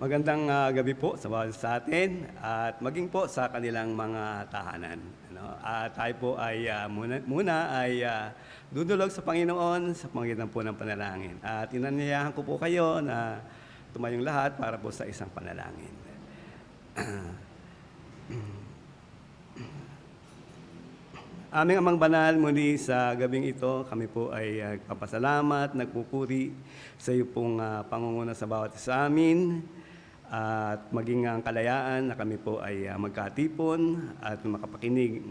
Magandang gabi po sa bawat sa atin at maging po sa kanilang mga tahanan. At tayo po ay muna ay dudulog sa Panginoon sa pamagitan po ng panalangin. At inanyayahan ko po kayo na tumayong lahat para po sa isang panalangin. Aming Amang Banal, muli sa gabing ito, kami po ay nagpapasalamat, nagpupuri sa iyo pong pangunguna sa bawat isa amin at maging ang kalayaan na kami po ay magkatipon at makapakinig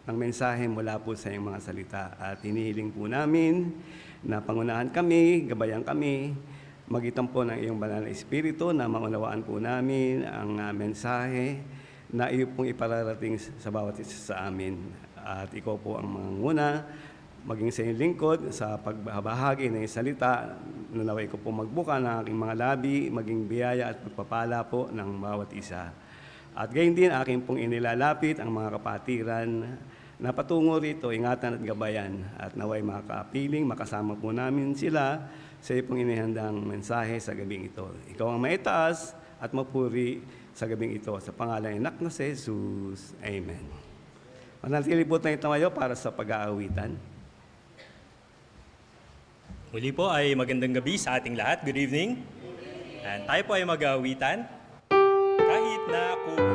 ng mensahe mula po sa iyong mga salita. At hinihiling po namin na pangunahan kami, gabayan kami, magitan po ng iyong banal na Espiritu na maunawaan po namin ang mensahe na iyo pong ipararating sa bawat isa sa amin. At ikaw po ang manguna, maging sa iyong lingkod, sa pagbahagi ng salita, nanaway ko po magbuka ng aking mga labi, maging biyaya at pagpapala po ng bawat isa. At gayon din, aking pong inilalapit ang mga kapatiran na patungo rito, ingatan at gabayan. At naway makakapiling, makasama po namin sila sa iyo pong inihandang mensahe sa gabing ito. Ikaw ang maitaas at mapuri sa gabing ito. Sa pangalan ng anak na si Jesus. Amen. Manatili po tayo tumayo para sa pag-aawitan. Muli po ay magandang gabi sa ating lahat. Good evening. And tayo po ay mag-aawitan kahit na kubo.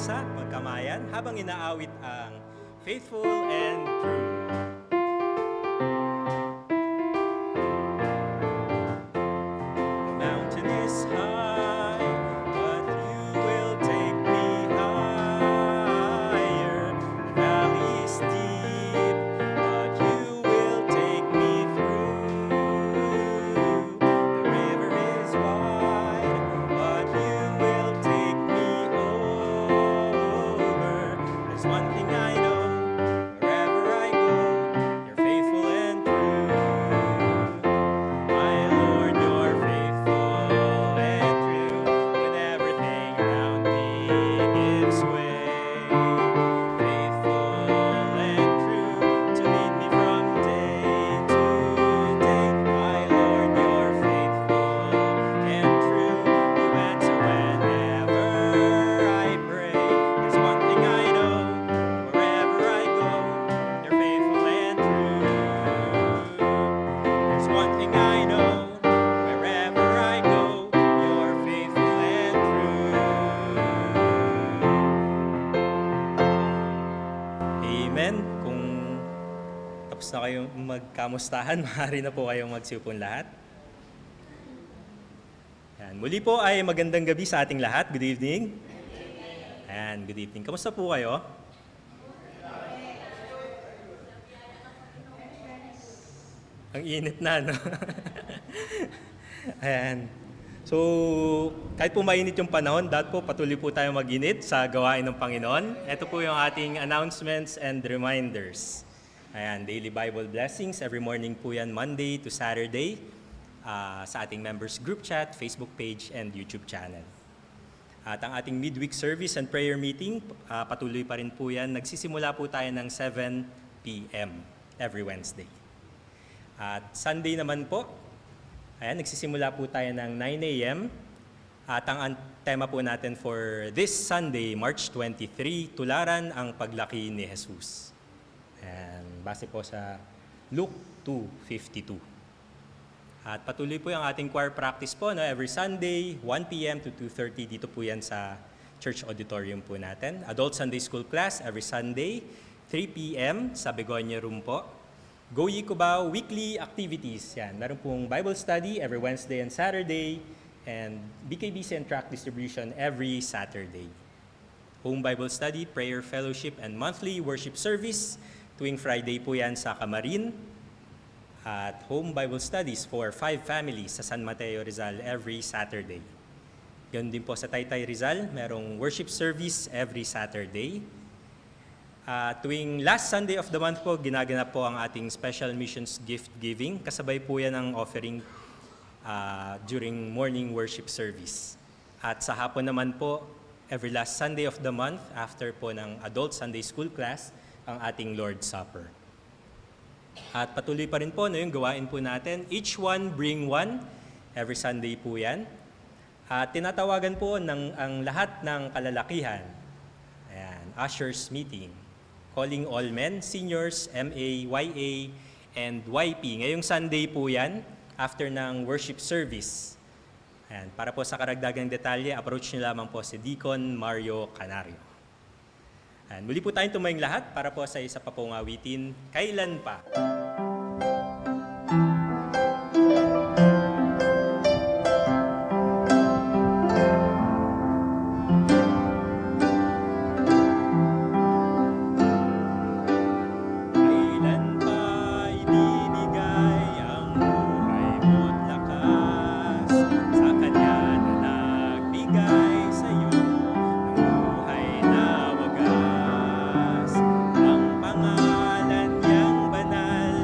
magkabansa, magkamayan habang inaawit ang Faithful and True. The mountain is high, but you will take me higher. The valley is deep, but you will take me through. The river is wide, but you will take me over. There's one thing I know, wherever I go, you're faithful and true. My Lord, you're faithful and true when everything around me gives way. Faithful and true to lead me from day to day. My Lord, you're faithful and true. You answer whenever I pray. There's one thing I know, wherever I go, you're faithful and true. There's one thing I know, wherever I go, you're faithful and true. Amen. Kung tapos na kayong magkamustahan, maaari na po kayong magsipon lahat. Yan. Muli po ay magandang gabi sa ating lahat. Good evening. Ayan, good evening. Kamusta po kayo? Ang init na, no? Ayan. So, kahit po mainit yung panahon, dapat po patuloy po tayo mag-init sa gawain ng Panginoon. Ito po yung ating announcements and reminders. Ayan, daily Bible blessings. Every morning po yan, Monday to Saturday, sa ating members group chat, Facebook page, and YouTube channel. At ang ating midweek service and prayer meeting, patuloy pa rin po yan. Nagsisimula po tayo ng 7 p.m. every Wednesday. At Sunday naman po, ayan, nagsisimula po tayo ng 9 a.m. At ang tema po natin for this Sunday, March 23, tularan ang paglaki ni Jesus. Ayan, base po sa Luke 2:52. At patuloy po yung ating choir practice po, no? Every Sunday, 1 p.m. to 2:30, dito po yan sa church auditorium po natin. Adult Sunday School class, every Sunday, 3 p.m. sa Begonia Room po. Go Ye Cubao weekly activities. Yan, meron pong Bible study every Wednesday and Saturday, and BKBC and tract distribution every Saturday. Home Bible study, prayer fellowship, and monthly worship service. Tuwing Friday po yan sa Camarin. At home Bible studies for 5 families sa San Mateo, Rizal every Saturday. Ganun din po sa Taytay, Rizal, merong worship service every Saturday. Tuwing last Sunday of the month po, ginaganap po ang ating special missions gift giving. Kasabay po yan ang offering during morning worship service. At sa hapon naman po, every last Sunday of the month, after po ng adult Sunday school class, ang ating Lord's Supper. At patuloy pa rin po, no, yung gawain po natin. Each one bring one. Every Sunday po yan. At tinatawagan po ang lahat ng kalalakihan. Ayan, ushers meeting. Calling all men, seniors, MA, YA, and YP. Ngayong Sunday po yan, after ng worship service. Ayan, para po sa karagdagang detalye, approach niyo lamang po si Deacon Mario Canario. Ayan, muli po tayong tumayong lahat para po sa isa pa pong awitin, Kailan Pa? Ang pangalan niyang banal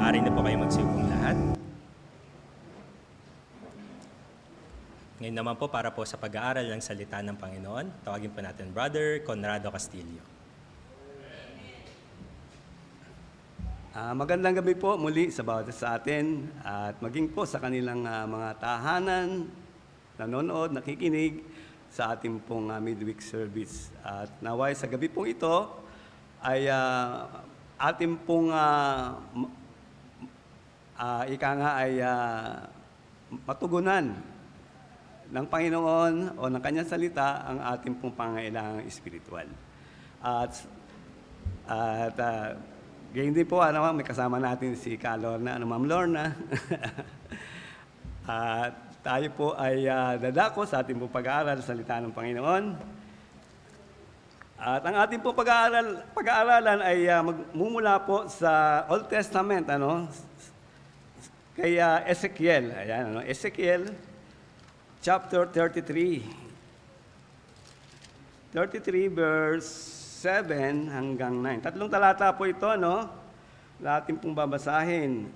Maaari na po kayo magsubong lahat. Ngayon naman po para po sa pag-aaral ng salita ng Panginoon, tawagin po natin Brother Conrado Castillo. Magandang gabi po muli sa bawat sa atin at maging po sa kanilang mga tahanan, nanonood, nakikinig sa ating pong midweek service. At naway sa gabi pong ito ay ating pong ika nga ay matugunan ng Panginoon o ng Kanyang salita ang ating pong pangailangang espiritual. At gayon din po, may kasama natin si Lorna, Ma'am Lorna. At tayo po ay dadako sa ating pong pag-aaral sa salita ng Panginoon. At ang ating pong pag-aaralan ay magmumula po sa Old Testament, kay Ezekiel. Ayan, Ezekiel chapter 33. 33 verse 7 hanggang 9. Tatlong talata po ito, ating pong babasahin.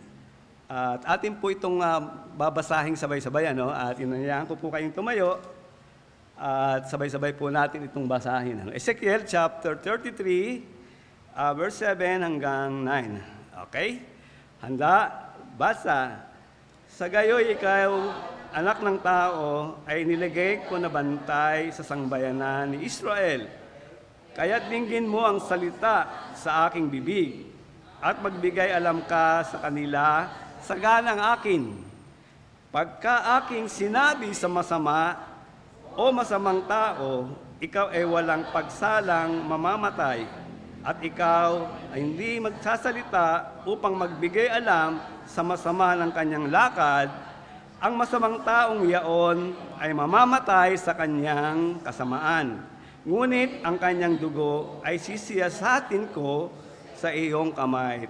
At atin po itong babasahin sabay-sabay, At inanyayahan ko po kayong tumayo at sabay-sabay po natin itong basahin. Ezekiel chapter 33, verse 7 hanggang 9. Okay? Handa? Basa. Sa gayoy ikaw, anak ng tao, ay nilagay ko na bantay sa sangbayanan ni Israel. Kaya't dinggin mo ang salita sa aking bibig at magbigay alam ka sa kanila sa ganang akin. Pagka aking sinabi sa masama o masamang tao, ikaw ay walang pagsalang mamamatay at ikaw ay hindi magsasalita upang magbigay alam sa masama ng kanyang lakad, ang masamang taong yaon ay mamamatay sa kanyang kasamaan. Ngunit ang kanyang dugo ay sisiyasatin ko sa iyong kamay.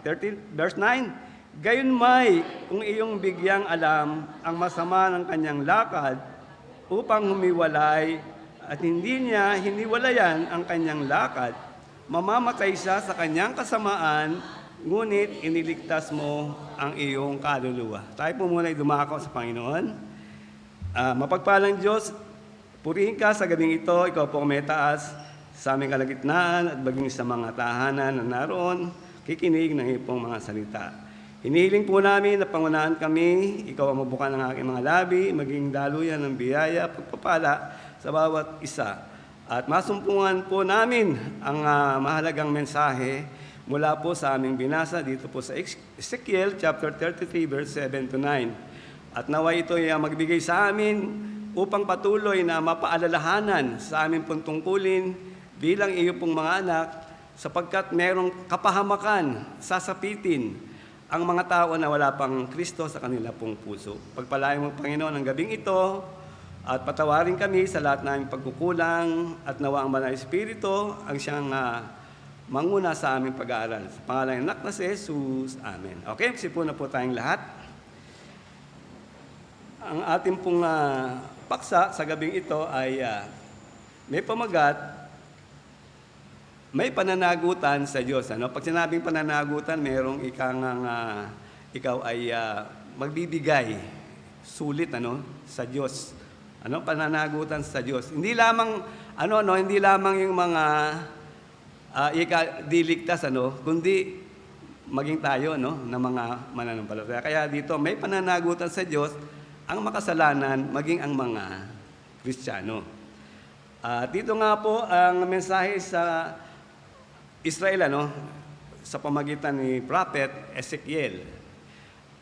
Verse 9, gayunmay kung iyong bigyang alam ang masama ng kanyang lakad upang humiwalay at hindi niya hiniwalayan ang kanyang lakad, mamamatay siya sa kanyang kasamaan, ngunit iniligtas mo ang iyong kaluluwa. Tayo po muna ay dumako sa Panginoon. Mapagpalang Diyos, purihin ka sa gabing ito, ikaw po may taas sa aming kalagitnaan at baging sa mga tahanan na naroon, kikinig ng iyong mga salita. Hinihiling po namin na pangunahan kami, ikaw ang mabuka ng aking mga labi, maging daluyan ng biyaya, pagpapala sa bawat isa. At masumpungan po namin ang mahalagang mensahe mula po sa aming binasa dito po sa Ezekiel chapter 33 verse 7 to 9. At naway ito ay magbigay sa amin upang patuloy na mapaalalahanan sa aming pong tungkulin bilang iyo pong mga anak, sapagkat merong kapahamakan, sasapitin ang mga tao na wala pang Kristo sa kanila pong puso. Pagpalain mo, Panginoon, ang gabing ito at patawarin kami sa lahat ng pagkukulang at nawa ang Banal na Espiritu ang siyang manguna sa aming pag-aaral. Sa pangalan ng anak na si Jesus. Amen. Okay, magsipo na po tayong lahat. Ang ating pong paksa sa gabing ito ay may pamagat, may pananagutan sa Diyos. Pag sinabing pananagutan, mayroong ikaw ay magbibigay sulit sa Diyos. Pananagutan sa Diyos. Hindi lamang hindi lamang yung mga diligtas kundi maging tayo na mga mananampalataya. Kaya dito may pananagutan sa Diyos ang makasalanan maging ang mga Kristiyano. Dito nga po ang mensahe sa Israel sa pamagitan ni Prophet Ezekiel.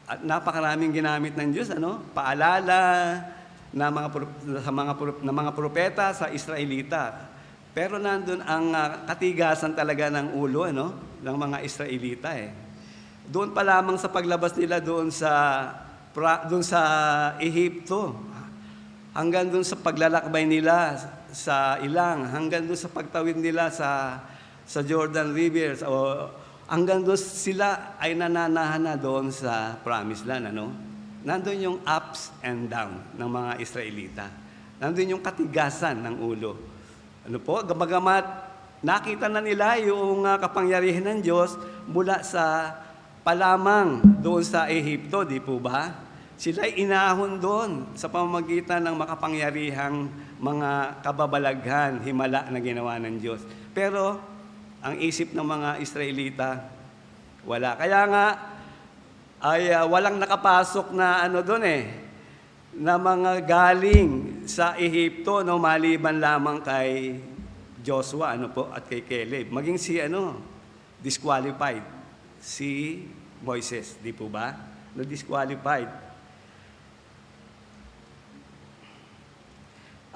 At napakaraming ginamit ng Diyos paalala na mga propeta sa Israelita. Pero nandun ang katigasan talaga ng ulo ng mga Israelita Doon pa lamang sa paglabas nila doon sa Ehipto, hanggang doon sa paglalakbay nila sa ilang, hanggang doon sa pagtawid nila sa Jordan River, o hanggang doon sila ay nananahan na doon sa Promised Land. Nandun yung ups and down ng mga Israelita. Nandun yung katigasan ng ulo. Bagamat nakita na nila yung kapangyarihan ng Diyos mula sa palamang doon sa Ehipto, di po ba? Sila'y inahon doon sa pamamagitan ng makapangyarihang mga kababalaghan, himala na ginawa ng Diyos. Pero ang isip ng mga Israelita, wala. Kaya nga, ay walang nakapasok na doon na mga galing sa Ehipto, no, maliban lamang kay Joshua, at kay Caleb. Maging si disqualified, si Moises, di po ba? Disqualified.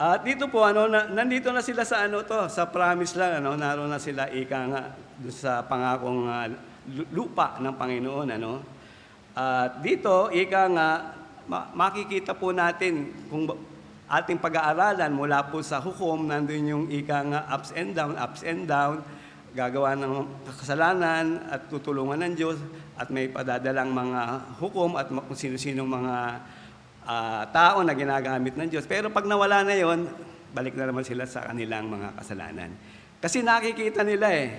At dito po, nandito na sila sa sa promise land, naroon na sila ika nga doon sa pangakong lupa ng Panginoon, At dito, ika nga, makikita po natin kung ating pag-aaralan mula po sa hukom, nandun yung ika nga ups and down, gagawa ng kasalanan at tutulungan ng Diyos at may padadalang mga hukom at kung sino-sinong mga tao na ginagamit ng Diyos. Pero pag nawala na yon, balik na naman sila sa kanilang mga kasalanan. Kasi nakikita nila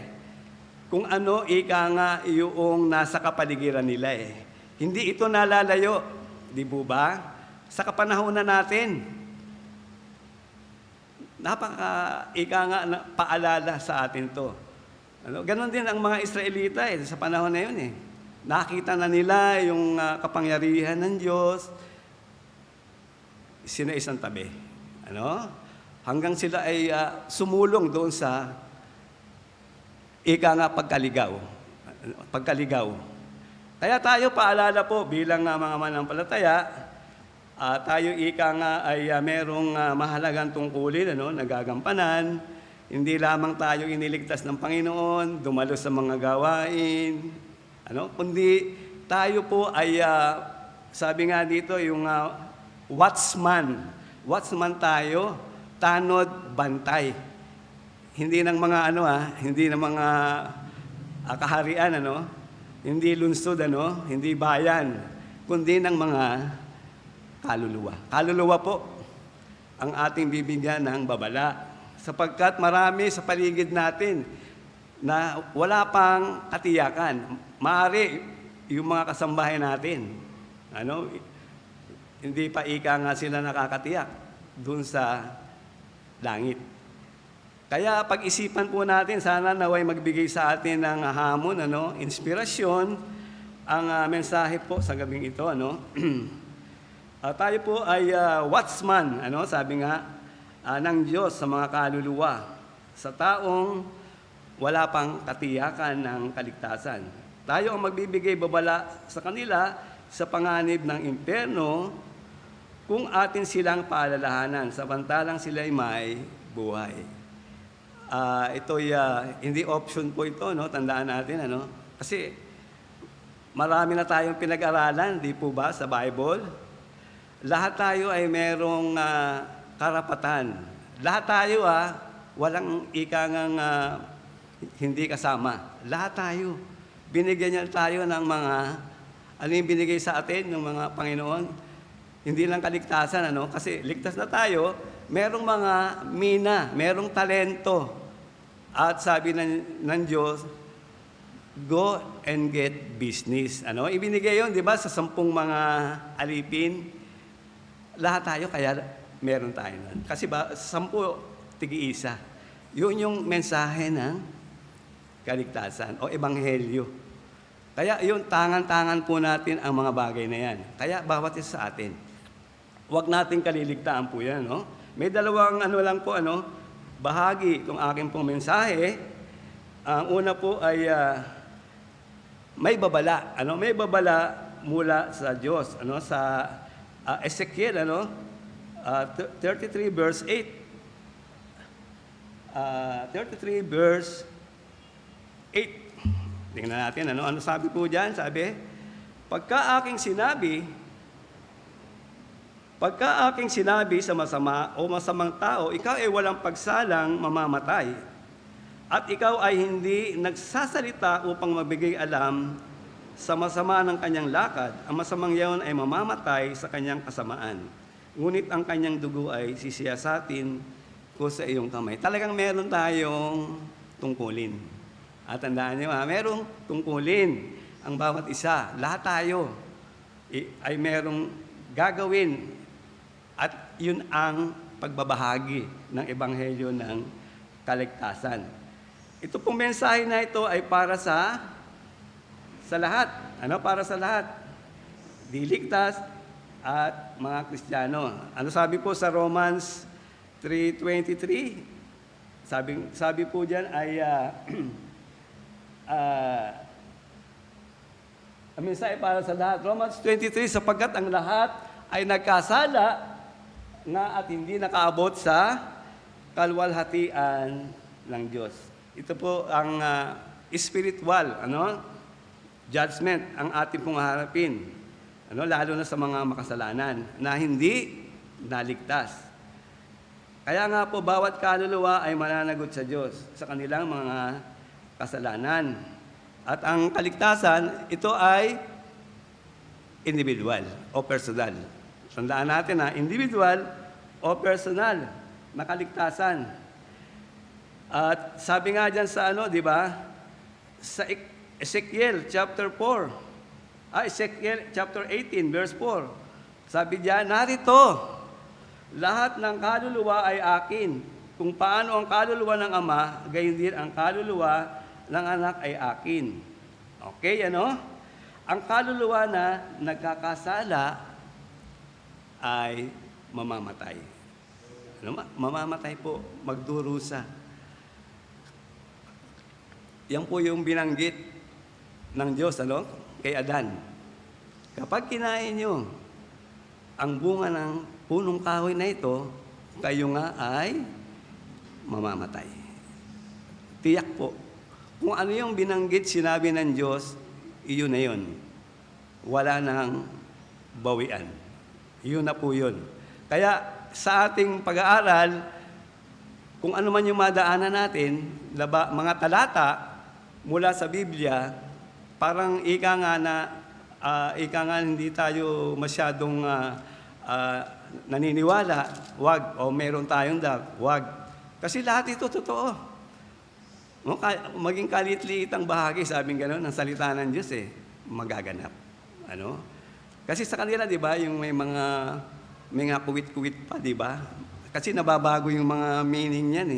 kung ano ika nga yung nasa kapaligiran nila Hindi ito nalalayo, di po ba? Sa kapanahunan natin, ika nga paalala sa atin to. Ganon din ang mga Israelita sa panahon na yun Nakita na nila yung kapangyarihan ng Diyos, sinaisang tabi. Hanggang sila ay sumulong doon sa ika nga pagkaligaw. Kaya tayo paalala po bilang mga manampalataya, tayo ika nga ay merong mahalagang tungkulin nagagampanan. Hindi lamang tayo iniligtas ng Panginoon, dumalo sa mga gawain, kundi tayo po ay sabi nga dito yung watchman tayo, tanod, bantay. Hindi ng mga hindi ng mga kaharian, hindi lungsod, hindi bayan, kundi ng mga kaluluwa. Kaluluwa po ang ating bibigyan ng babala. Sapagkat marami sa paligid natin na wala pang katiyakan. Maaari yung mga kasambahay natin, hindi pa ika nga sila nakakatiyak dun sa langit. Kaya pag-isipan po natin, sana naway magbigay sa atin ng hamon, inspirasyon, ang mensahe po sa gabing ito, tayo po ay watchman, sabi nga, ng Diyos sa mga kaluluwa, sa taong wala pang katiyakan ng kaligtasan. Tayo ang magbibigay babala sa kanila sa panganib ng impyerno kung atin silang paalalahanan, samantalang sila'y may buhay. Ito'y hindi option po ito, tandaan natin, kasi marami na tayong pinag-aralan, di po ba, sa Bible? Lahat tayo ay merong karapatan. Lahat tayo, walang ikangang hindi kasama. Lahat tayo. Binigyan niya tayo ng mga, yung binigay sa atin ng mga Panginoon? Hindi lang kaligtasan, kasi ligtas na tayo, merong mga mina, merong talento. At sabi ng Diyos, go and get business. Ibinigay yun, di ba, sa 10 mga alipin. Lahat tayo, kaya meron tayo nun. Kasi 10, tig-iisa. Yun yung mensahe ng kaligtasan o ebanghelyo. Kaya yun, tangan-tangan po natin ang mga bagay na yan. Kaya bawat isa sa atin, huwag natin kaliligtaan po yan. May dalawang lang po, bahagi itong aking pong mensahe. Ang una po ay may babala. May babala mula sa Diyos. Sa Ezekiel, 33 verse 8. 33 verse 8. Tingnan natin, ano sabi po dyan? Sabi, pagka aking sinabi sa masama o masamang tao, ikaw ay walang pagsalang mamamatay. At ikaw ay hindi nagsasalita upang mabigay alam sa masama ng kanyang lakad. Ang masamang yaon ay mamamatay sa kanyang kasamaan. Ngunit ang kanyang dugo ay sisiyasatin ko sa iyong kamay. Talagang meron tayong tungkulin. At tandaan niyo, merong tungkulin. ang bawat isa, lahat tayo, ay merong gagawin. At yun ang pagbabahagi ng Ebanghelyo ng kaligtasan. Ito pong mensahe na ito ay para sa lahat. Ano? Para sa lahat. Diligtas at mga Kristiyano. Ano sabi po sa Romans 3:23? Sabi po diyan ay ang mensahe para sa lahat. Romans 23, sapagkat ang lahat ay nagkasala nga at hindi nakaabot sa kalwalhatian ng Diyos. Ito po ang spiritual, judgment ang ating pong harapin. Lalo na sa mga makasalanan na hindi naligtas. Kaya nga po, bawat kaluluwa ay mananagot sa Diyos sa kanilang mga kasalanan. At ang kaligtasan, ito ay individual o personal. Tandaan natin individual o personal na kaligtasan. At sabi nga dyan sa di ba? Sa Ezekiel chapter 4. Ezekiel chapter 18 verse 4. Sabi diyan, narito, lahat ng kaluluwa ay akin. Kung paano ang kaluluwa ng Ama, gayon din ang kaluluwa ng anak ay akin. Okay, Ang kaluluwa na nagkakasala ay mamamatay. Mamamatay po, magdurusa. Yan po yung binanggit ng Diyos, kay Adan. Kapag kinain nyo ang bunga ng punong kahoy na ito, kayo nga ay mamamatay. Tiyak po. Kung ano yung binanggit, sinabi ng Diyos, iyon na yun. Wala nang bawian. Yun na po yun. Kaya sa ating pag-aaral, kung ano man yung madaanan natin, mga talata mula sa Biblia, parang ika nga hindi tayo masyadong naniniwala, wag, o meron tayong wag. Kasi lahat ito totoo. Maging kalit-liit ang bahagi, sabing gano'n, ng salita ng Diyos magaganap. Kasi sa kanila, di ba, yung may mga kuwit-kuwit pa, di ba? Kasi nababago yung mga meaning niyan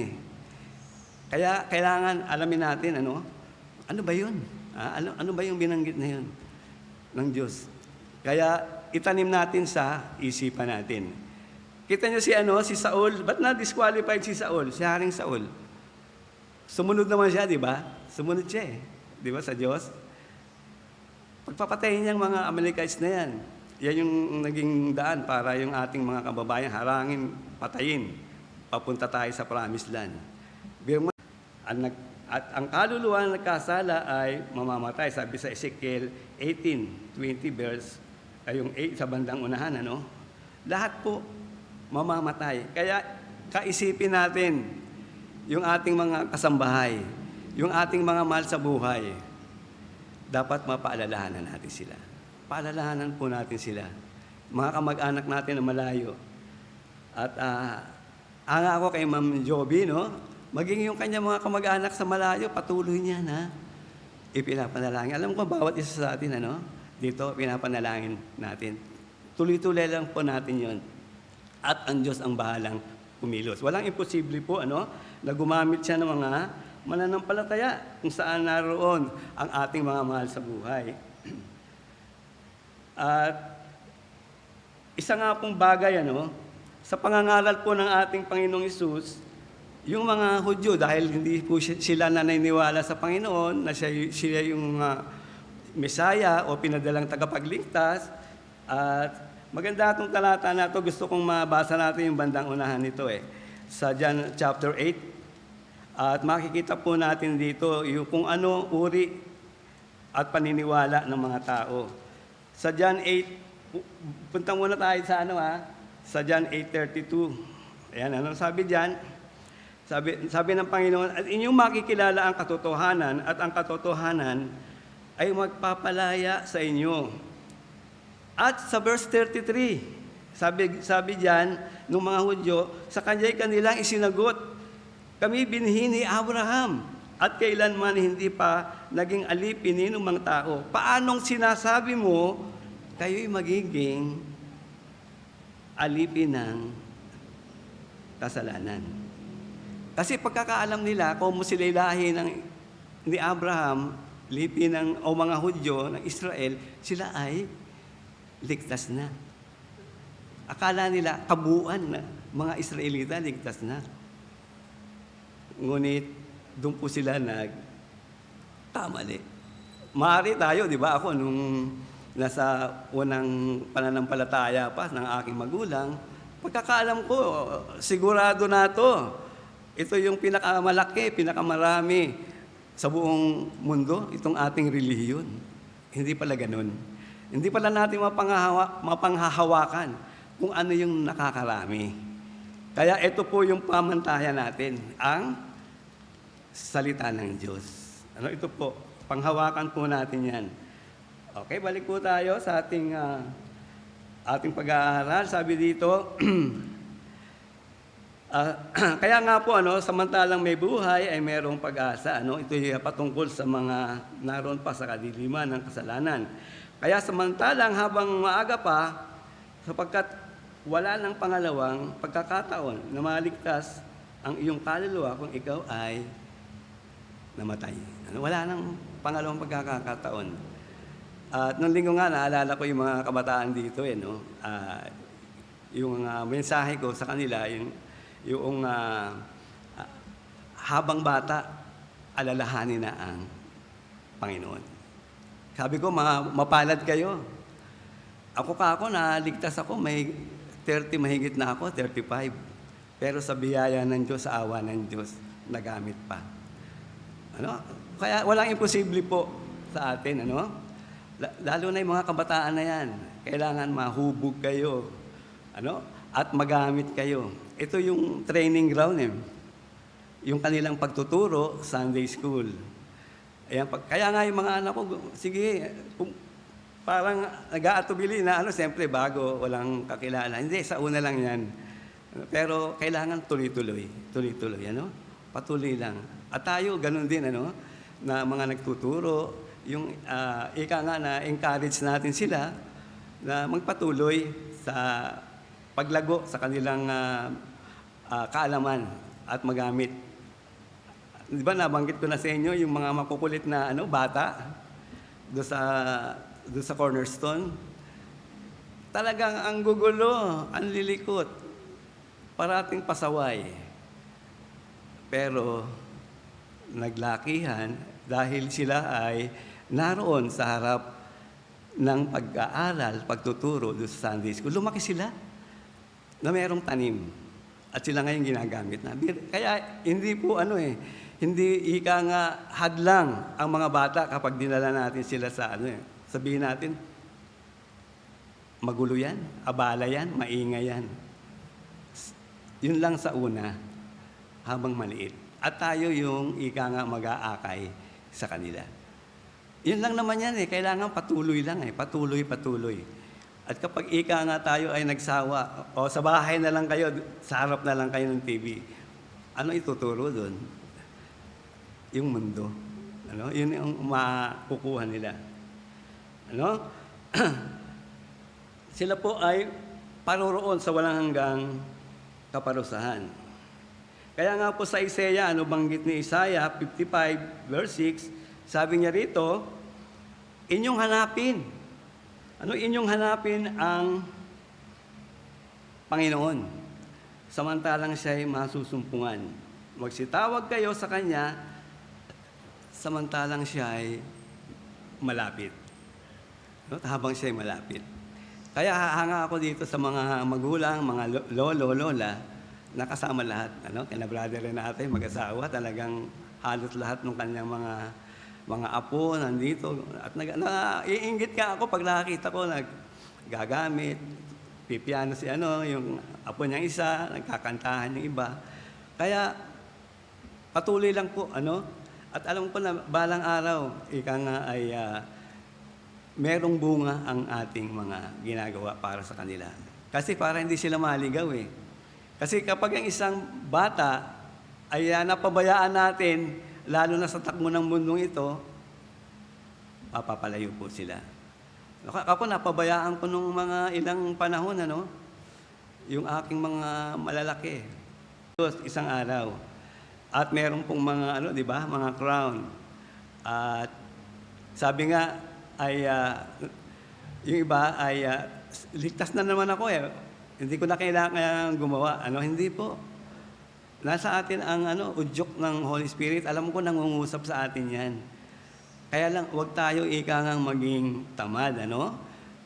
Kaya kailangan alamin natin, ano ba yun? Ano ba yung binanggit na yun ng Diyos? Kaya itanim natin sa isipan natin. Kita niyo si Saul, ba't na-disqualified si Saul? Si Haring Saul. Sumunod naman siya, di ba? Sumunod siya di ba, sa Diyos? Pagpapatayin niyang mga Amalekites na yan, yan yung naging daan para yung ating mga kababayan harangin, patayin, papunta tayo sa Promised Land. At ang kaluluwa na nagkasala ay mamamatay. Sabi sa Ezekiel 18:20 verse, ay yung 8 sa bandang unahan, lahat po mamamatay. Kaya kaisipin natin yung ating mga kasambahay, yung ating mga mahal sa buhay, dapat mapaalalahanan natin sila. Paalalahanan po natin sila. Mga kamag-anak natin na malayo. At anga ako kay Ma'am Joby, maging yung kanya mga kamag-anak sa malayo, patuloy niya ipinapanalangin. Alam ko, bawat isa sa atin, dito, pinapanalangin natin. Tuloy-tuloy lang po natin yon. At ang Diyos ang bahalang kumilos. Walang imposible po, na gumamit siya ng mga mananampalataya kung saan naroon ang ating mga mahal sa buhay. At isa nga pong bagay, sa pangangaral po ng ating Panginoong Hesus, yung mga Hudyo, dahil hindi po sila naniniwala sa Panginoon, na siya yung Mesaya o pinadalang tagapagligtas, at maganda itong talata na ito, gusto kong mabasa natin yung bandang unahan nito sa John chapter 8. At makikita po natin dito yung kung ano uri at paniniwala ng mga tao. Sa John 8, punta muna tayo sa sa John 8:32. Ayan, sabi diyan? Sabi ng Panginoon, at inyong makikilala ang katotohanan at ang katotohanan ay magpapalaya sa inyo. At sa verse 33, sabi diyan ng mga Hudyo, sa kanya'y kanilang isinagot, kami binhi ni Abraham at kailanman hindi pa naging alipin ni anumang tao. Paanong sinasabi mo, kayo'y magiging alipin ng kasalanan? Kasi pagkakaalam nila kung sila'y lahi ni Abraham, lipi o mga Hudyo ng Israel, sila ay ligtas na. Akala nila kabuuan na mga Israelita ligtas na. Ngunit doon po sila nagkamali. Maaari tayo, di ba, ako nung nasa unang pananampalataya pa ng aking magulang, pagkakaalam ko, sigurado na to. Ito yung pinakamalaki, pinakamarami sa buong mundo, itong ating relihiyon. Hindi pala ganun. Hindi pala natin mapanghahawakan kung ano yung nakakarami. Kaya ito po yung pamantayan natin, ang salita ng Diyos. Ito po, panghawakan po natin yan. Okay, balik po tayo sa ating pag-aaral. Sabi dito, kaya nga po, samantalang may buhay ay mayroong pag-asa. Ito ay patungkol sa mga naroon pa sa kadiliman ng kasalanan. Kaya samantalang habang maaga pa, sapagkat wala ng pangalawang pagkakataon na maligtas ang iyong kaluluwa kung ikaw ay namatay. Wala nang pangalawang pagkakataon. At nung linggo nga, naalala ko yung mga kabataan dito, yung mensahe ko sa kanila, yung habang bata, alalahanin na ang Panginoon. Sabi ko, mapalad kayo. Ako naligtas ako, may 30 mahigit na ako, 35. Pero sa biyaya ng Diyos, sa awa ng Diyos, nagamit pa. Kaya walang imposible po sa atin, Lalo na yung mga kabataan na yan, kailangan mahubog kayo, at magamit kayo. Ito yung training ground, yung kanilang pagtuturo, Sunday school. Ayan, kaya nga yung mga anak ko, sige, parang nag-aatubili na, siyempre bago, walang kakilala. Hindi, sa una lang yan. Pero kailangan tuloy-tuloy, patuloy lang. At tayo, ganun din, na mga nagtuturo, yung ika nga na encourage natin sila na magpatuloy sa paglago sa kanilang kaalaman at magamit. Di ba nabanggit ko na sa inyo yung mga makukulit na bata doon sa Cornerstone. Talagang ang gugulo, ang lilikot, parating pasaway. Pero naglakihan dahil sila ay naroon sa harap ng pag-aaral, pagtuturo doon sa Sunday School. Lumaki sila na mayroong tanim at sila ngayon ginagamit na. Kaya hindi po hindi ika nga hadlang ang mga bata kapag dinala natin sila sa sabihin natin, magulo yan, abala yan, maingay yan. Yun lang sa una, habang maliit. At tayo yung ika nga mag-aakay sa kanila. Yun lang naman yan kailangan patuloy lang patuloy. At kapag ika nga tayo ay nagsawa, o sa bahay na lang kayo, sa harap na lang kayo ng TV, ano ituturo doon? Yung mundo. Yun yung makukuha nila. Sila po ay paroroon sa walang hanggang kaparusahan. Kaya nga po sa Isaiah, banggit ni Isaiah 55 verse 6, sabi niya rito, inyong hanapin. Inyong hanapin ang Panginoon. Samantalang siya'y masusumpungan. Magsitawag kayo sa Kanya, samantalang siya'y malapit. Habang siya'y malapit. Kaya hahanga ako dito sa mga magulang, mga lolo, lola, nakasama lahat. Kina brother natin, mag-asawa, talagang halos lahat ng kanyang mga apo nandito. At naiinggit ka ako pag nakakita ko, naggagamit, pipiano si yung apo niyang isa, nagkakantahan yung iba. Kaya patuloy lang po, At alam ko na balang araw, ika nga ay merong bunga ang ating mga ginagawa para sa kanila. Kasi para hindi sila maligaw Kasi kapag ang isang bata ay napabayaan natin lalo na sa takbo ng mundong ito, papapalayo po sila. Ako, napabayaan ko nung mga ilang panahon, yung aking mga malalaki. Isang araw. At meron pong mga, di ba, mga crown. At sabi nga, ay, yung iba ay, ligtas na naman ako eh. Hindi ko na kailangan gumawa. Hindi po. Nasa atin ang udyok ng Holy Spirit. Alam ko nangungusap sa atin yan. Kaya lang, huwag tayo ikangang maging tamad,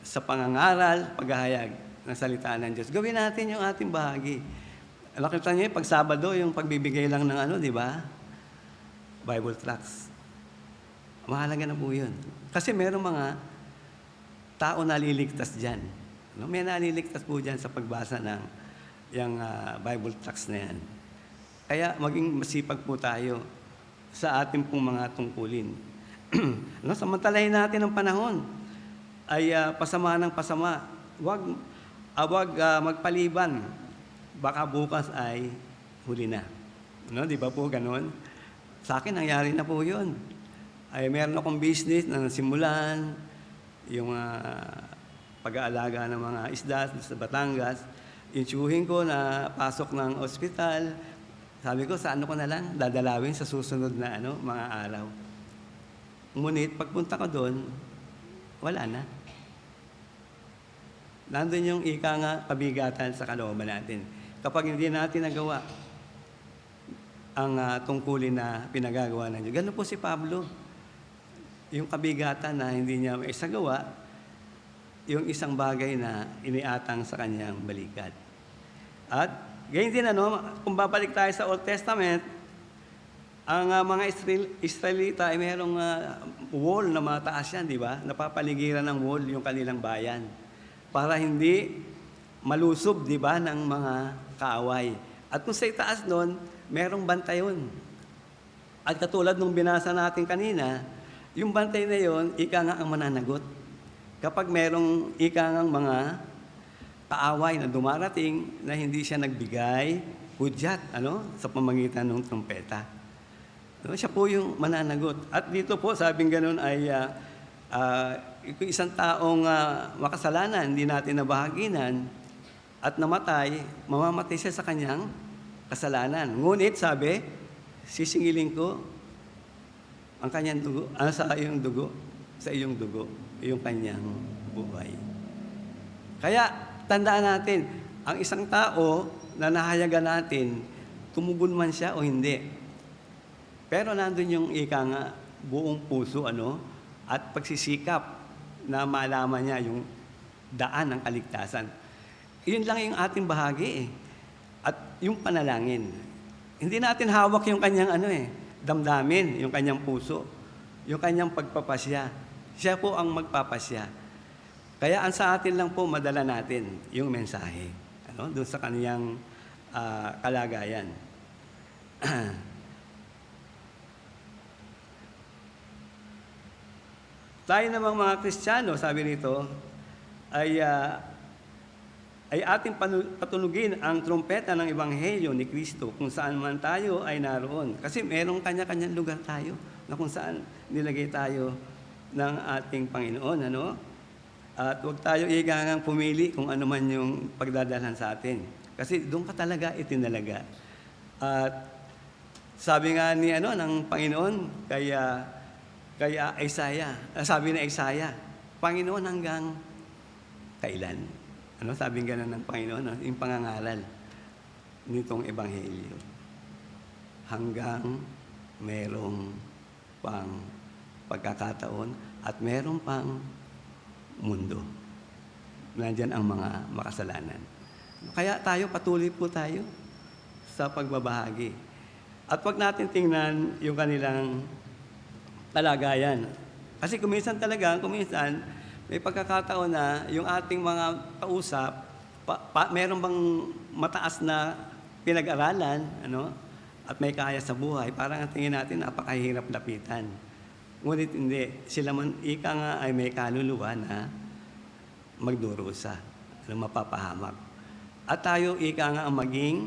sa pangangaral, paghahayag ng salita ng Diyos. Gawin natin yung ating bahagi. Nakita niyo, pag Sabado, yung pagbibigay lang ng di ba? Bible tracts. Mahalaga na po yun. Kasi merong mga tao naliligtas dyan. May naliligtas po dyan sa pagbasa ng yung Bible tracts na yan. Kaya maging masipag po tayo sa ating pong mga tungkulin. Samantalahin natin ang panahon ay pasama ng pasama. Huwag magpaliban. Baka bukas ay huli na. Di ba po ganon? Sa akin, nangyari na po yun. Ay meron akong business na nasimulan, yung pag-aalaga ng mga isda sa Batangas. Yung tiyuhin ko na pasok ng ospital, sabi ko, sa ko na lang, dadalawin sa susunod na mga araw. Ngunit, pagpunta ko doon, wala na. Nandun yung ika nga kabigatan sa kalooban natin. Kapag hindi natin nagawa ang tungkulin na pinagagawa ng Diyos. Ganun po si Pablo. Yung kabigatan na hindi niya maisagawa, yung isang bagay na iniatang sa kanyang balikat. At ganyan din, kung babalik tayo sa Old Testament, ang mga Israelita ay mayroong wall na mataas yan, di ba? Napapaligiran ng wall yung kanilang bayan. Para hindi malusob, di ba, ng mga kaaway. At kung sa itaas nun, merong bantay yun. At katulad nung binasa natin kanina, yung bantay na yun, ika nga ang mananagot. Kapag merong ika nga mga kaaway na dumarating na hindi siya nagbigay, hudyat, sa pamamagitan ng trumpeta. Siya po yung mananagot. At dito po, sabing ganun ay kung isang taong makasalanan, hindi natin nabahaginan, at namatay, mamamatay siya sa kanyang kasalanan. Ngunit, sabi, sisingilin ko ang kanyang dugo, sa iyong dugo, yung kanyang buhay. Kaya, tandaan natin, ang isang tao na nahayagan natin, tumugon man siya o hindi. Pero nandun yung ika nga, buong puso, at pagsisikap na malaman niya yung daan ng kaligtasan. Yun lang yung ating bahagi At yung panalangin. Hindi natin hawak yung kanyang damdamin, yung kanyang puso, yung kanyang pagpapasya. Siya po ang magpapasya. Kaya ang sa atin lang po, madala natin yung mensahe. Doon sa kanyang kalagayan. Tayo namang mga Kristiyano, sabi rito, ay ating patunugin ang trumpeta ng Ebanghelyo ni Kristo kung saan man tayo ay naroon. Kasi merong kanya-kanyang lugar tayo na kung saan nilagay tayo ng ating Panginoon. At huwag tayo igangang pumili kung ano man yung pagdadalhan sa atin. Kasi doon ka talaga itinalaga. At sabi nga ng Panginoon, kaya Isaiah, sabi ni Isaiah, Panginoon hanggang kailan? Sabi nga ng Panginoon, yung pangangaral nitong Ebanghelyo. Hanggang merong pang pagkakataon at merong pang mundo. Nandyan ang mga makasalanan. Kaya patuloy po tayo sa pagbabahagi. At wag natin tingnan yung kanilang kalagayan. Kasi kuminsan may pagkakataon na yung ating mga kausap, meron bang mataas na pinag-aralan, at may kaya sa buhay, parang ang tingin natin napakahirap lapitan. Ngunit hindi, sila man ika nga ay may kaluluwa na magdurusa, mapapahamak. At tayo ika nga ang maging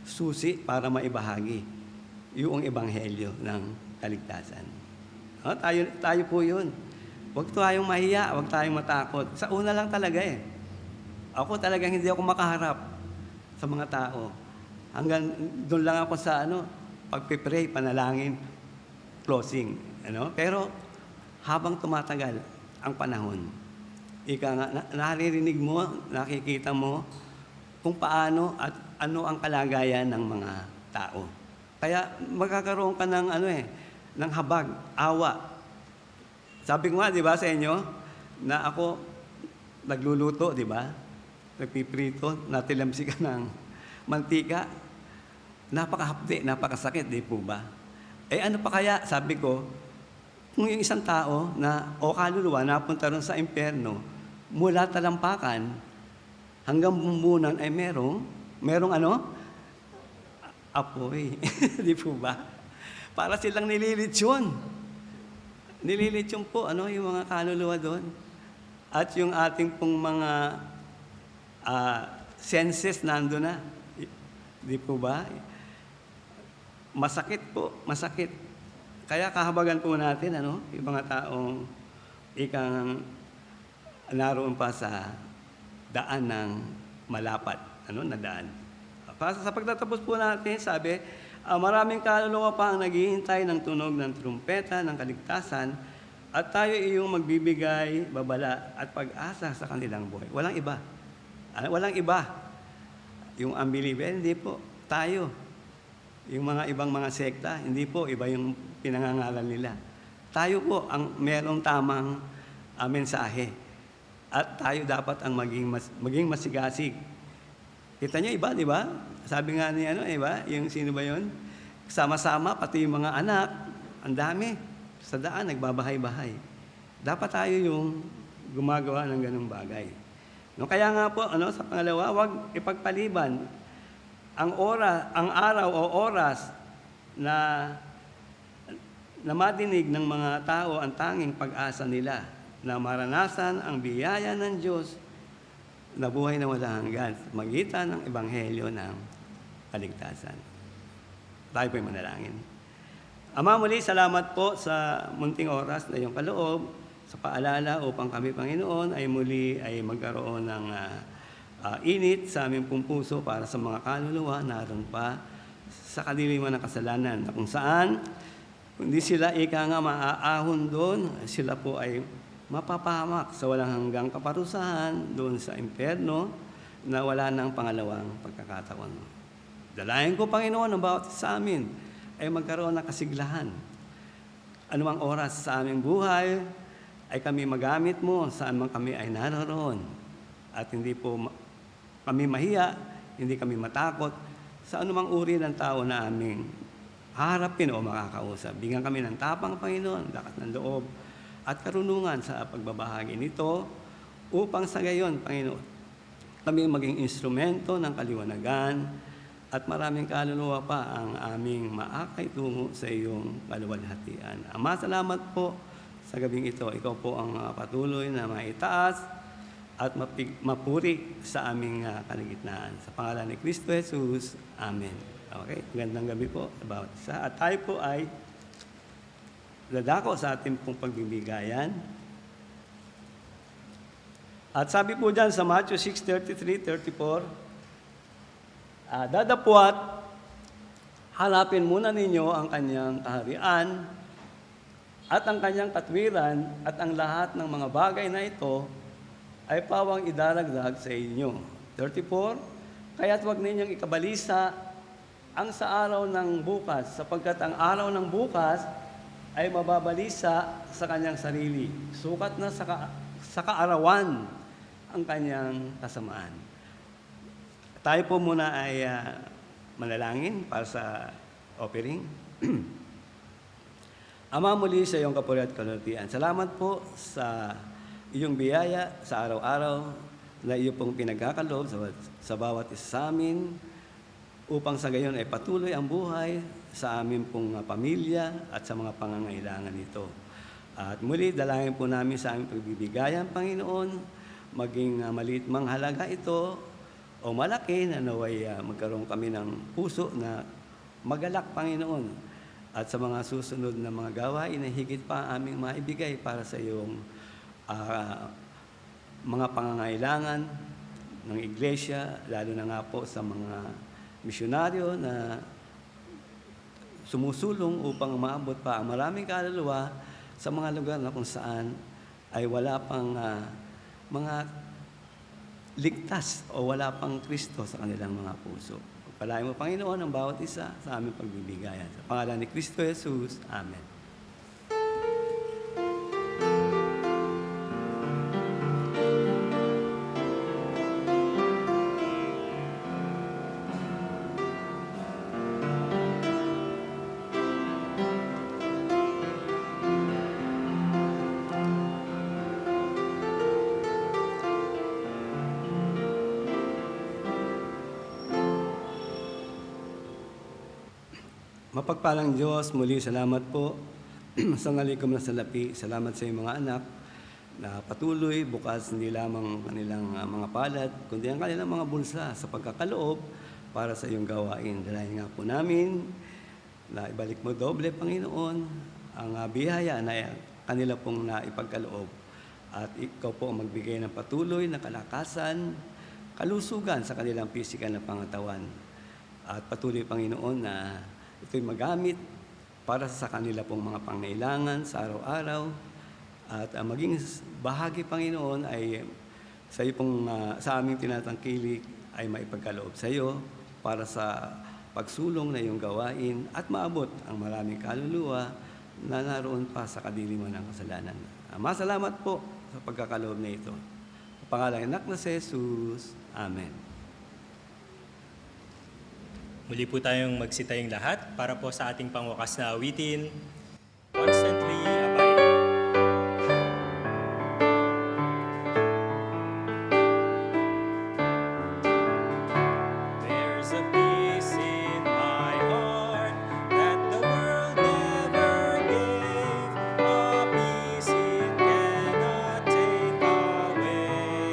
susi para maibahagi yung ebanghelyo ng kaligtasan. Tayo po yun. Huwag tayong mahiya, huwag tayong matakot. Sa una lang talaga eh. Ako talagang hindi ako makaharap sa mga tao. Hanggang doon lang ako sa pagpipray, panalangin, closing. Pero habang tumatagal ang panahon, naririnig mo, nakikita mo kung paano at ano ang kalagayan ng mga tao. Kaya magkakaroon ka ng ng habag, awa. Sabi ko nga, di ba, sa inyo, na ako nagluluto, di ba? Nagpiprito, natilamsi ka ng mantika. Napakahapdi, napakasakit, di po ba? Ano pa kaya, sabi ko, kung yung isang tao na kaluluwa napunta ron sa impyerno, mula talampakan hanggang bumbunan ay merong apoy. Di po ba? Para silang nililitsyon. Nililitsyon po, yung mga kaluluwa doon. At yung ating pong mga senses nando na. Di po ba? Masakit po, masakit. Kaya kahabagan po natin, yung mga taong ikang naroon pa sa daan ng malapat, na daan. Sa pagtatapos po natin, sabi, maraming kaluluwa pa ang naghihintay ng tunog ng trumpeta ng kaligtasan at tayo iyong magbibigay, babala at pag-asa sa kanilang buhay. Walang iba. Walang iba. Yung unbeliever, hindi po. Tayo. Yung mga ibang mga sekta, hindi po. Iba yung pinangangalan nila. Tayo po ang merong tamang mensahe. At tayo dapat ang maging masigasig. Kita niyo iba, di ba? Sabi nga ni iba, yung sino ba yun? Sama-sama, pati yung mga anak, ang dami. Sa daan, nagbabahay-bahay. Dapat tayo yung gumagawa ng ganung bagay. Kaya nga po, sa pangalawa, huwag ipagpaliban ang araw o oras na madinig ng mga tao ang tanging pag-asa nila na maranasan ang biyaya ng Diyos na buhay na walang hanggan sa magitan ng ebanghelyo ng kaligtasan. Tayo po'y manalangin. Ama, muli salamat po sa munting oras na iyong kaloob sa paalala upang kami, Panginoon, ay muli ay magkaroon ng init sa aming pong puso para sa mga kaluluwa naroon pa sa kadiliman ng kasalanan na kung saan, hindi sila nga maaahon doon, sila po ay mapapahamak sa walang hanggang kaparusahan doon sa impyerno na wala nang pangalawang pagkakataon. Dalayan ko, Panginoon, ang bawat sa amin ay magkaroon ng kasiglahan. Anumang oras sa aming buhay ay kami magamit mo saan man kami ay naroon. At hindi po kami mahiya, hindi kami matakot sa anumang uri ng tao na aming harapin o makakausap. Bigyan kami ng tapang, Panginoon, lakas ng loob, at karunungan sa pagbabahagi nito upang sa gayon, Panginoon, kami maging instrumento ng kaliwanagan at maraming kaluluwa pa ang aming maakay tungo sa iyong kaluwalhatian. Ama, salamat po sa gabing ito. Ikaw po ang patuloy na maitaas at mapuri sa aming kaligitnaan. Sa pangalan ni Kristo Jesus, Amen. Okay, magandang gabi po sa bawat isa. At tayo po ay dadako sa ating pong pagbibigayan. At sabi po dyan sa Matthew 6:33-34, dadapwat, hanapin muna ninyo ang kanyang kaharian at ang kanyang katwiran at ang lahat ng mga bagay na ito ay pawang idaragdag sa inyo. 34, kaya't huwag ninyong ikabalisa ang sa araw ng bukas, sapagkat ang araw ng bukas ay mababalisa sa kanyang sarili. Sukat na sa kaarawan ang kanyang kasamaan. Tayo po muna ay manalangin para sa offering. Ama, muli sa iyong kapuri at kalulutian. Salamat po sa iyong biyaya sa araw-araw na iyo pong pinagkakaloob sa bawat isa sa amin upang sa gayon ay patuloy ang buhay sa amin pong pamilya at sa mga pangangailangan nito. At muli, dalangin po namin sa aming pagbibigayan, Panginoon, maging maliit mang halaga ito o malaki na naway magkaroon kami ng puso na magalak, Panginoon. at sa mga susunod na mga gawain na higit pa aming maibigay para sa iyong mga pangangailangan ng iglesia, lalo na nga po sa mga misyonaryo na sumusulong upang maabot pa ang maraming kaluluwa sa mga lugar na kung saan ay wala pang mga ligtas o wala pang Kristo sa kanilang mga puso. Pagpalain mo, Panginoon, ang bawat isa sa aming pagbibigayan. Sa pangalan ni Kristo Jesus. Amen. Mapagpalang Diyos, muli salamat po sa ngalikom na salapi. Salamat sa iyong mga anak na patuloy bukas hindi lamang kanilang mga palad, kundi ang kanilang mga bulsa sa pagkakaloob para sa iyong gawain. Dalayan nga po namin na ibalik mo doble, Panginoon, ang biyaya na kanila pong naipagkaloob. At ikaw po ang magbigay ng patuloy na kalakasan, kalusugan sa kanilang pisikal na pangatawan. At patuloy, Panginoon, na ito'y magamit para sa kanila pong mga pangailangan sa araw-araw at maging bahagi, Panginoon, ay sa iyo pong sa aming tinatangkilik ay maipagkaloob sa iyo para sa pagsulong na iyong gawain at maabot ang maraming kaluluwa na naroon pa sa kadiliman ng kasalanan. Masalamat po sa pagkakaloob na ito. Sa pangalan ng anak na si Jesus. Amen. Muli po tayong magsitayong lahat para po sa ating pangwakas na awitin, Constantly Abiding. There's a peace in my heart that the world never gave, a peace it cannot take away.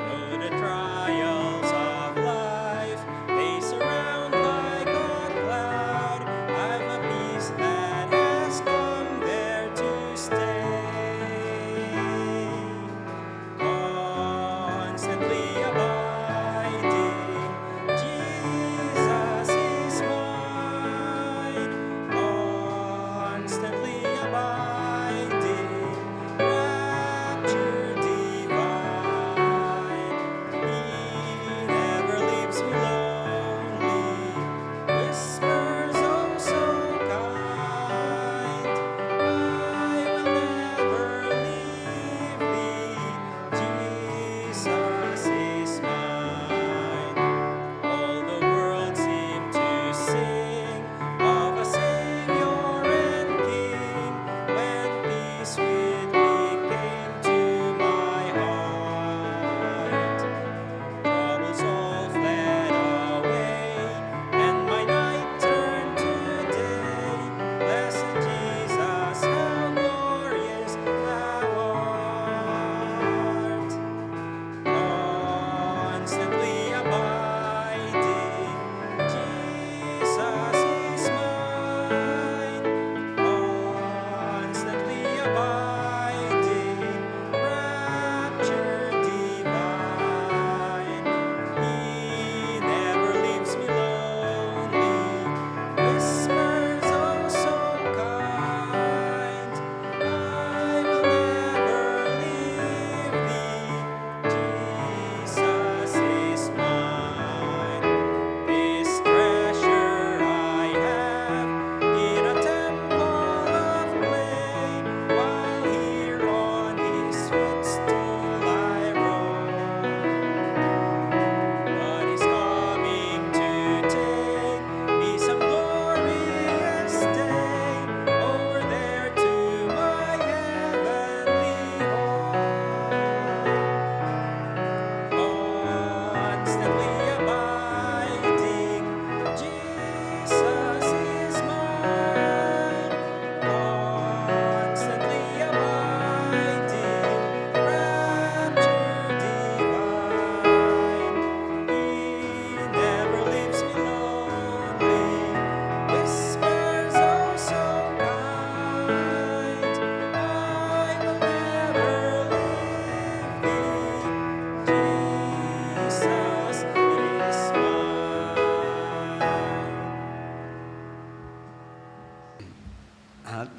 Though the trials of life may surround like a cloud, I've a peace that has come there to stay. Constantly abiding, Jesus is mine. Constantly abiding, rapture divine. He never leaves me lonely, whispers oh so kind. I will never leave thee, Jesus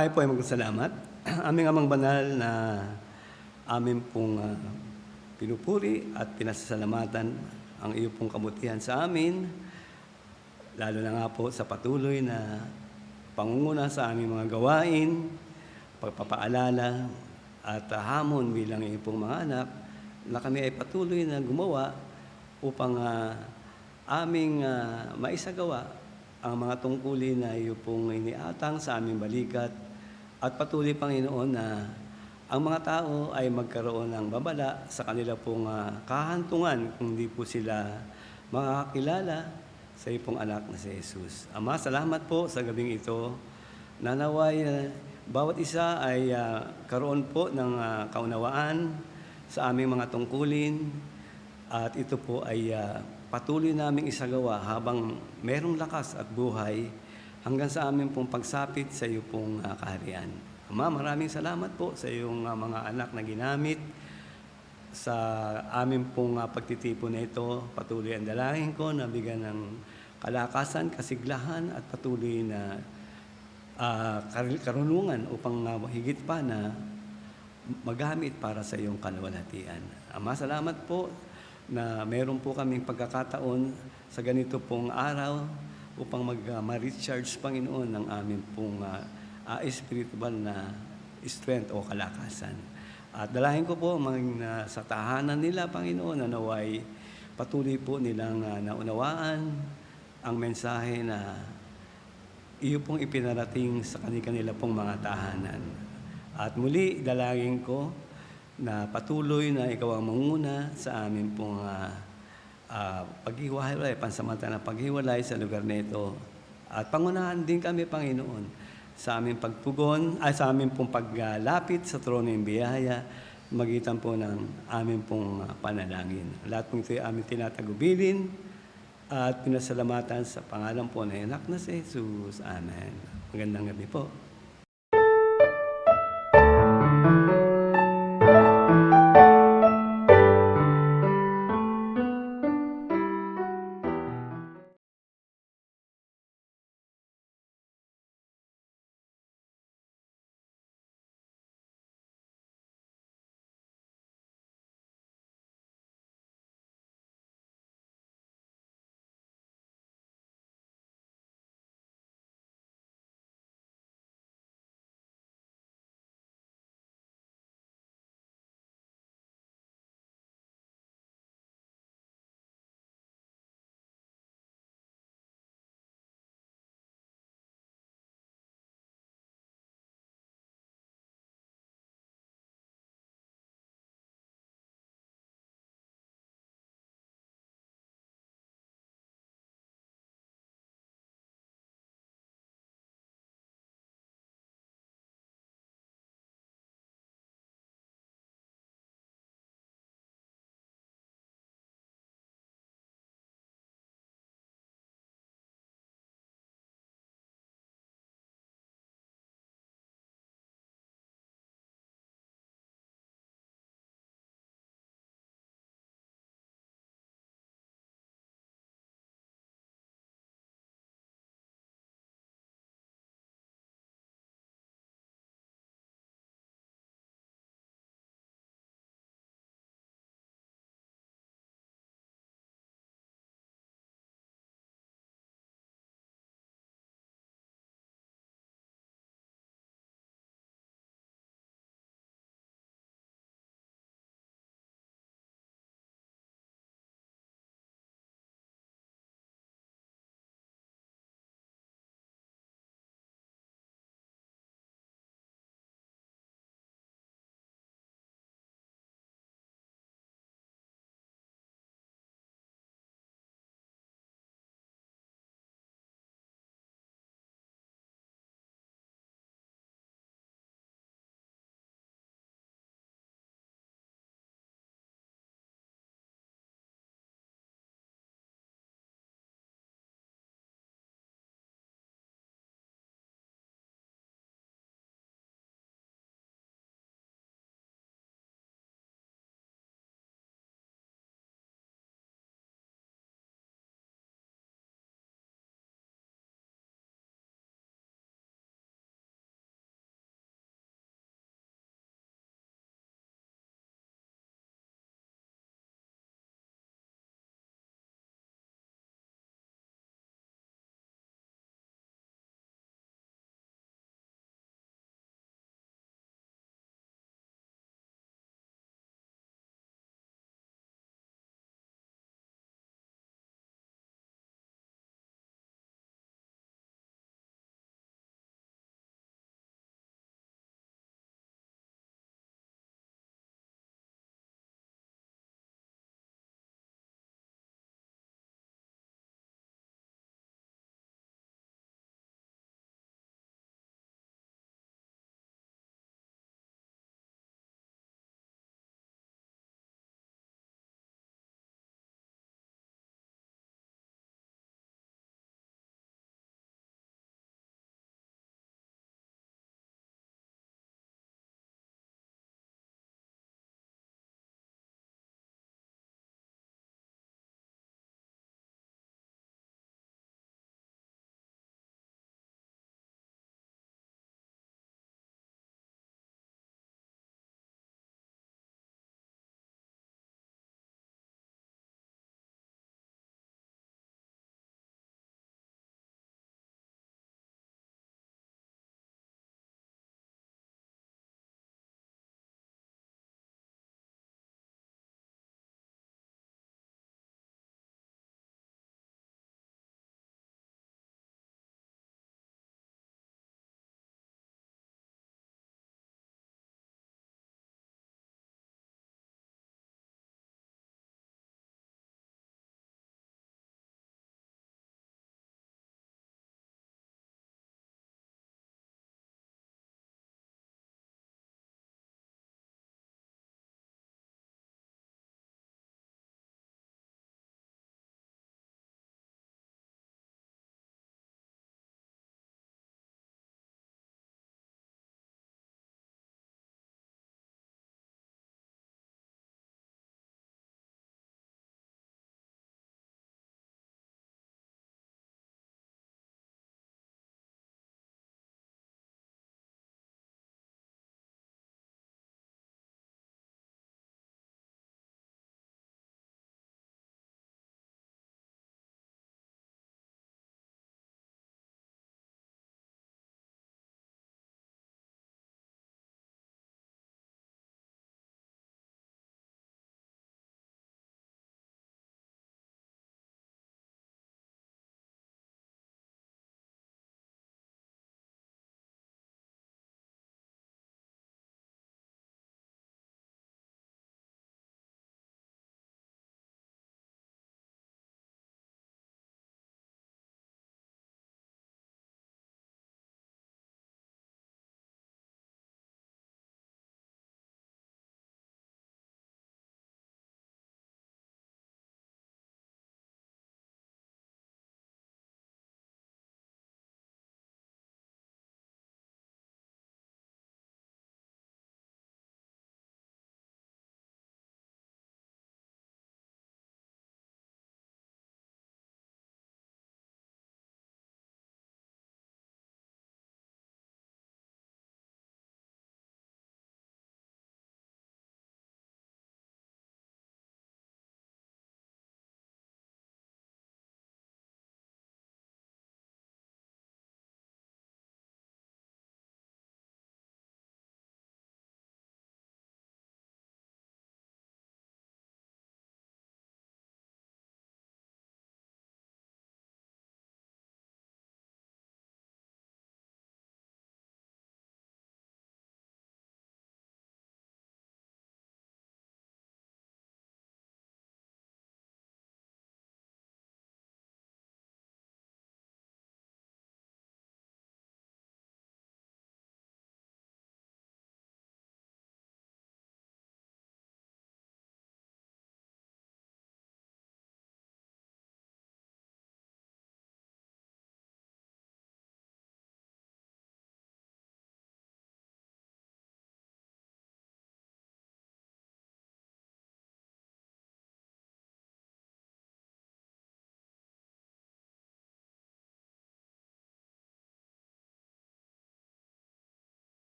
tayo po ay magsalamat. Aming amang banal na amin pong pinupuri at pinasasalamatan ang iyo pong kabutihan sa amin, lalo na nga po sa patuloy na pangunguna sa aming mga gawain, pagpapaalala at hamon bilang iyo pong mga anak na kami ay patuloy na gumawa upang aming maisagawa ang mga tungkulin na iyo pong iniatang sa aming balikat at patuloy, Panginoon, na ang mga tao ay magkaroon ng babala sa kanila pong kahantungan kung di po sila makakakilala sa iyo pong anak na si Jesus. Ama, salamat po sa gabing ito na naway bawat isa ay karoon po ng kaunawaan sa aming mga tungkulin at ito po ay patuloy naming isagawa habang merong lakas at buhay hanggang sa aming pong pagsapit sa iyo pong kaharian. Ama, maraming salamat po sa iyong mga anak na ginamit sa aming pong pagtitipon na ito. Patuloy ang dalangin ko na bigyan ng kalakasan, kasiglahan at patuloy na karunungan upang higit pa na magamit para sa iyong kaluwalhatian. Ama, salamat po na meron po kaming pagkakataon sa ganito pong araw upang ma-recharge, Panginoon, ng aming pong spiritual na strength o kalakasan. At dalahin ko po sa tahanan nila, Panginoon, na naway patuloy po nilang naunawaan ang mensahe na iyo pong ipinarating sa kanila pong mga tahanan. At muli, dalangin ko na patuloy na ikaw ang manguna sa amin pong paghiwalay, pansamantalang paghiwalay sa lugar nito. At pangunahan din kami, Panginoon, sa aming pagtugon, sa aming pong paglapit sa trono ng biyaya, magitan po ng aming pong panalangin. Lahat pong ito ay aming tinatagubilin at pinasalamatan sa pangalan po ng anak na si Jesus. Amen. Magandang gabi po.